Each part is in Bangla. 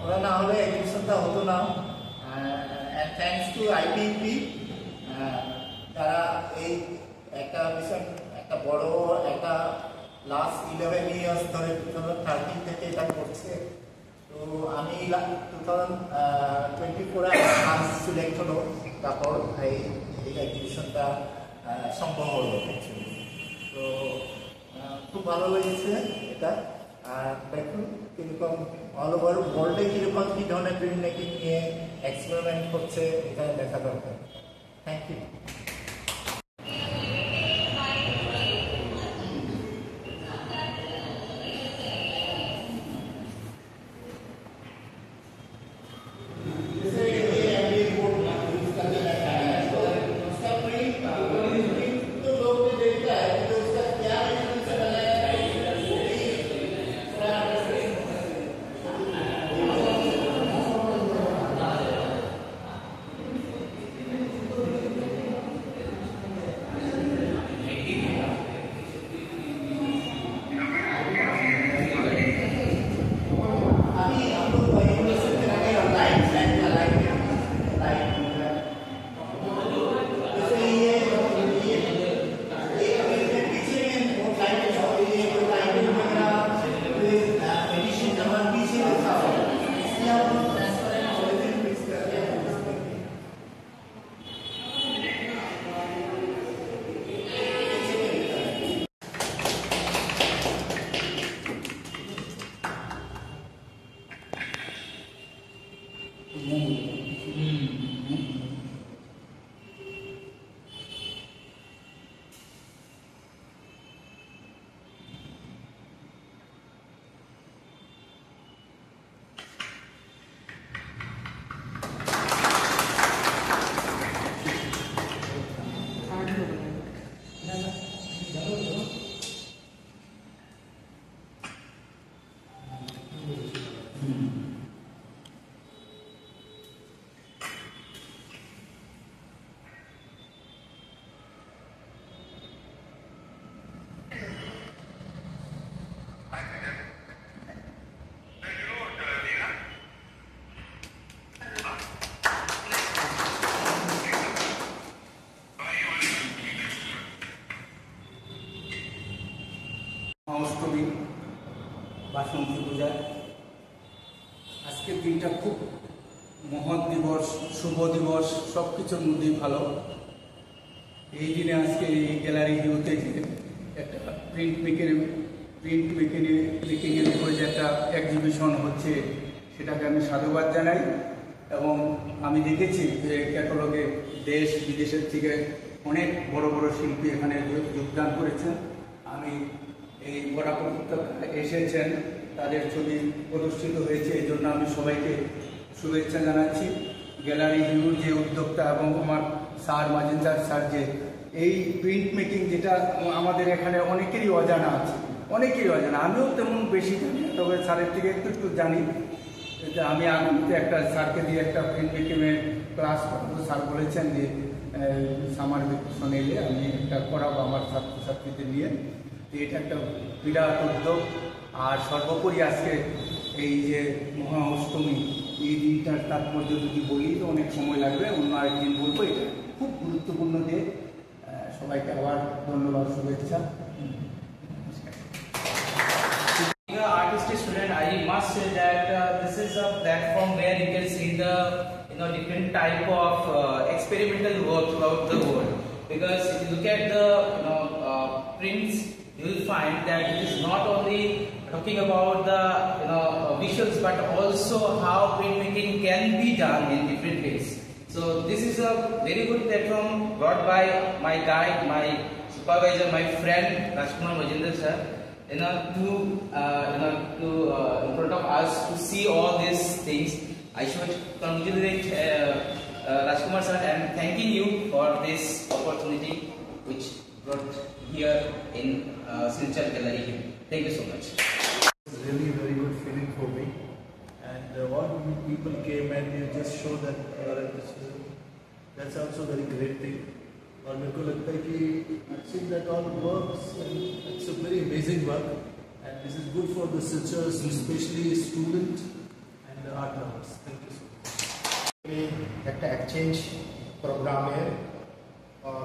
ওরা না হলে এক্সিবিশনটা হতো না। থ্যাঙ্কস টু আইপিপি, তারা এই একটা বিষয় একটা বড় একটা লাস্ট 11 ইয়ার্স ধরে 2013 থেকে এটা করছে। তো আমি 2024 ফার্স্ট সিলেক্ট হলো, তারপর এই এক্সিবিশনটা সম্ভব হলো অ্যাকচুয়ালি। তো খুব ভালো লেগেছে এটা। আর দেখুন কীরকম অল ওভার ওয়ার্ল্ডে কীরকম কী ধরনের প্রিন্ট মেকিং নিয়ে এক্সপেরিমেন্ট করছে এটা দেখা দরকার। Thank you. অষ্টমী বাসন্তী পূজা, আজকের দিনটা খুব মহৎ দিবস, শুভ দিবস, সব কিছুর মধ্যেই ভালো। এই দিনে আজকে এই গ্যালারি ভিউতে যে একটা প্রিন্ট মেকিংয়ের উপরে যে একটা এক্সিবিশন হচ্ছে, সেটাকে আমি সাধুবাদ জানাই। এবং আমি দেখেছি যে ক্যাটালগে দেশ বিদেশের থেকে অনেক বড় বড় শিল্পী এখানে যোগদান করেছেন। আমি এই বরাবর এসেছেন, তাদের ছবি প্রদর্শিত হয়েছে, এই জন্য আমি সবাইকে শুভেচ্ছা জানাচ্ছি। গ্যালারি ভিউর যে উদ্যোক্তা এবং আমার স্যার মাজেন্দার স্যার, যে এই প্রিন্ট মেকিং যেটা আমাদের এখানে অনেকেরই অজানা আছে, অনেকেরই অজানা, আমিও তেমন বেশি জানি না, তবে স্যারের থেকে একটু একটু জানি। আমি আগামীতে একটা স্যারকে দিয়ে একটা প্রিন্ট মেকিংয়ের ক্লাস করাবো। স্যার বলেছেন যে সামার ভ্যাকেশন এলে আমি একটা করাবো আমার ছাত্রছাত্রীদের নিয়ে। এটা একটা বিরাট উদ্যোগ। আর সর্বোপরি আজকে এই যে মহা অষ্টমী, এই দিনটার তাৎপর্য যদি বলি তো অনেক সময় লাগবে, অন্য আরেকদিন বলবো। এটা খুব গুরুত্বপূর্ণ যে সবাইকে আবার ধন্যবাদ, শুভেচ্ছা। Artistic student, I must say that this is a platform where you can see the different type of experimental work throughout the world. Because if you look at the prints, you will find that it is not only talking about the visuals, but also how printmaking can be done in different ways. So this is a very good platform brought by my guide, my supervisor, my friend Rajkumar Majendra sir, to in front of us to see all these things. I should congratulate Rajkumar sir and thanking you for this opportunity which brought here in Silchar Gallery. Thank you so much. It's really a very good feeling for me, and all people came and you just show that that's also a very great thing. और मेरे को लगता है कि I've seen that all works and it's a very amazing work, and this is good for the Silchars, especially student and art exchange প্রোগ্রামের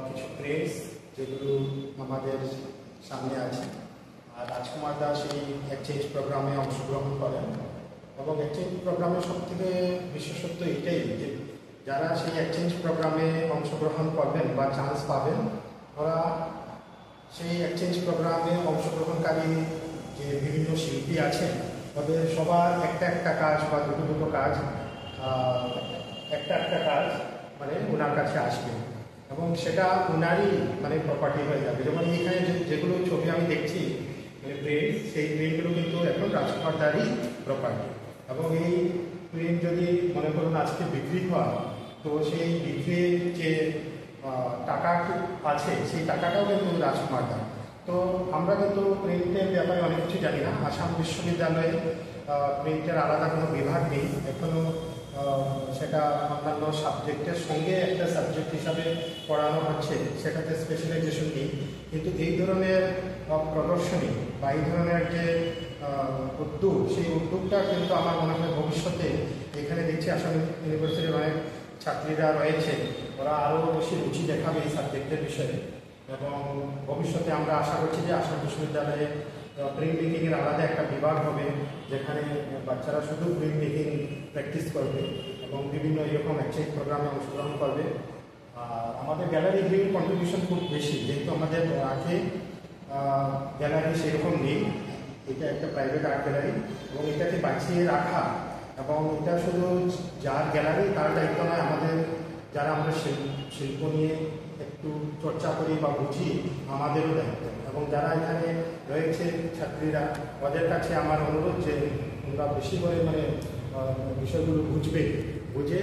কিছু প্রেস যেগুলো আমাদের সামনে আছে। আর রাজকুমার দাস এই এক্সচেঞ্জ প্রোগ্রামে অংশগ্রহণ করেন এবং এক্সচেঞ্জ প্রোগ্রামের সবথেকে বিশেষত্ব এটাই যে যারা সেই এক্সচেঞ্জ প্রোগ্রামে অংশগ্রহণ করবেন বা চান্স পাবেন, ওরা সেই এক্সচেঞ্জ প্রোগ্রামে অংশগ্রহণকারী যে বিভিন্ন শিল্পী আছেন ওদের সবার একটা কাজ বা দুটো কাজ একটা কাজ মানে ওনার কাছে আসবে এবং সেটা ওনারই মানে প্রপার্টি হয়ে যাবে। যেমন এখানে যেগুলো ছবি আমি দেখছি মানে প্রিন্ট, সেই প্রিন্টগুলো কিন্তু এখন রাজকুমার দারই প্রপার্টি এবং এই প্রিন্ট যদি মনে করুন আজকে বিক্রি হয় তো সেই বিক্রির যে টাকা আছে সেই টাকাটাও কিন্তু রাজকুমার দার। তো আমরা কিন্তু প্রিন্টের ব্যাপারে অনেক কিছু জানি না। আসাম বিশ্ববিদ্যালয়ে প্রিন্টের আলাদা কোনো বিভাগ নেই এখনও, সেটা অন্যান্য সাবজেক্টের সঙ্গে একটা সাবজেক্ট হিসাবে পড়ানো হচ্ছে, সেটাতে স্পেশালাইজেশন নেই। কিন্তু এই ধরনের প্রদর্শনী বা এই ধরনের যে উদ্যোগ, সেই উদ্যোগটা কিন্তু আমার মনে হয় ভবিষ্যতে এখানে দেখছি আসাম ইউনিভার্সিটির অনেক ছাত্রীরা রয়েছে, ওরা আরও বেশি রুচি দেখাবে এই সাবজেক্টের বিষয়ে এবং ভবিষ্যতে আমরা আশা করছি যে আসাম বিশ্ববিদ্যালয়ে প্রিন্ট মেকিংয়ের আলাদা একটা বিভাগ হবে যেখানে বাচ্চারা শুধু প্রিন্ট মেকিং প্র্যাকটিস করবে এবং বিভিন্ন এরকম এক্সচেঞ্জ প্রোগ্রামে অংশগ্রহণ করবে। আমাদের গ্যালারি গ্রিন কন্ট্রিবিউশন খুব বেশি, যেহেতু আমাদের আগে গ্যালারি সেরকম নেই, এটা একটা প্রাইভেট আর্ট গ্যালারি এবং এটাকে বাঁচিয়ে রাখা এবং এটা শুধু যার গ্যালারি তার দায়িত্ব নয়, আমাদের যারা আমরা শিল্প নিয়ে একটু চর্চা করি বা বুঝি আমাদেরও দায়িত্ব এবং যারা এখানে রয়েছে ছাত্রীরা ওদের কাছে আমার অনুরোধ যে তোমরা বেশি করে মানে বিষয়গুলো বুঝে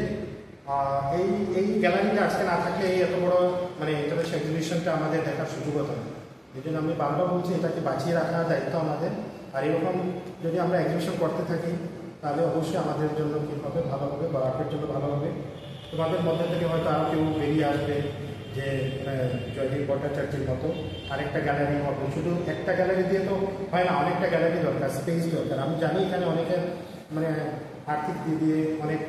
এই গ্যালারিটা আজকে না থাকলে এই এত বড় মানে ইন্টারন্যাশনাল এক্সিবিশনটা আমাদের দেখার সুযোগ হতো না। এই জন্য আমি বারবার বলছি এটাকে বাঁচিয়ে রাখার দায়িত্ব আমাদের। আর এরকম যদি আমরা এক্সিবিশন করতে থাকি তাহলে অবশ্যই আমাদের জন্য কী হবে, ভালো হবে, বরাকের জন্য ভালো হবে। তোমাদের মধ্যে থেকে হয়তো আরও কেউ বেরিয়ে আসবে যে জয়দীপ ভট্টাচার্যের মতো আরেকটা গ্যালারি হবে। শুধু একটা গ্যালারি দিয়ে তো হয় না, অনেকটা গ্যালারি দরকার, স্পেস দরকার। আমি জানি এখানে অনেকের মানে আর্থিক দিক দিয়ে অনেক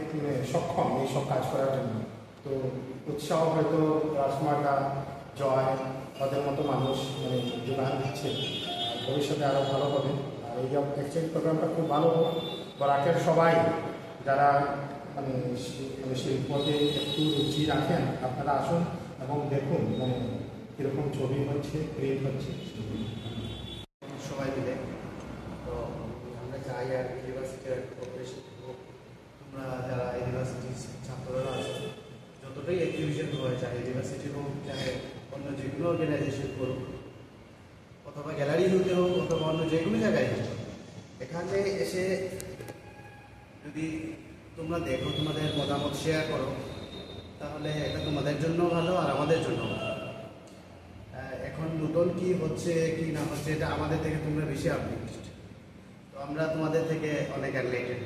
সক্ষম এই সব কাজ করার জন্য। তো উৎসাহ হয়তো রাজকুমারদা, জয়, ওদের মতো মানুষ মানে যোগান দিচ্ছে, ভবিষ্যতে আরও ভালো হবে। আর এই এক্সচেঞ্জ প্রোগ্রামটা খুব ভালো হোক। বরাকের সবাই যারা মানে শিল্পতে একটু রুচি রাখেন আপনারা আসুন এবং দেখুন মানে কীরকম ছবি হচ্ছে, প্রিন্ট হচ্ছে সবাই মিলে। তো আমরা চাই আর ইউনিভার্সিটির কোঅপারেশন হোক, তোমরা যারা ইউনিভার্সিটির ছাত্ররা আছো যতটাই এক্সিবিশন হয়, চাই ইউনিভার্সিটি হোক, চাই অন্য যে কোনো অর্গানাইজেশন করুক অথবা গ্যালারি হতে হোক অথবা অন্য যে কোনো জায়গায় হোক, এখানে এসে যদি তোমরা দেখো, তোমাদের মতামত শেয়ার করো, তাহলে এটা তোমাদের জন্য ভালো আর আমাদের জন্য ভালো। এখন নতুন কি হচ্ছে কি না হচ্ছে এটা আমাদের থেকে তোমরা বেশি আপডেটেড, তো আমরা তোমাদের থেকে অনেক রিলেটেড।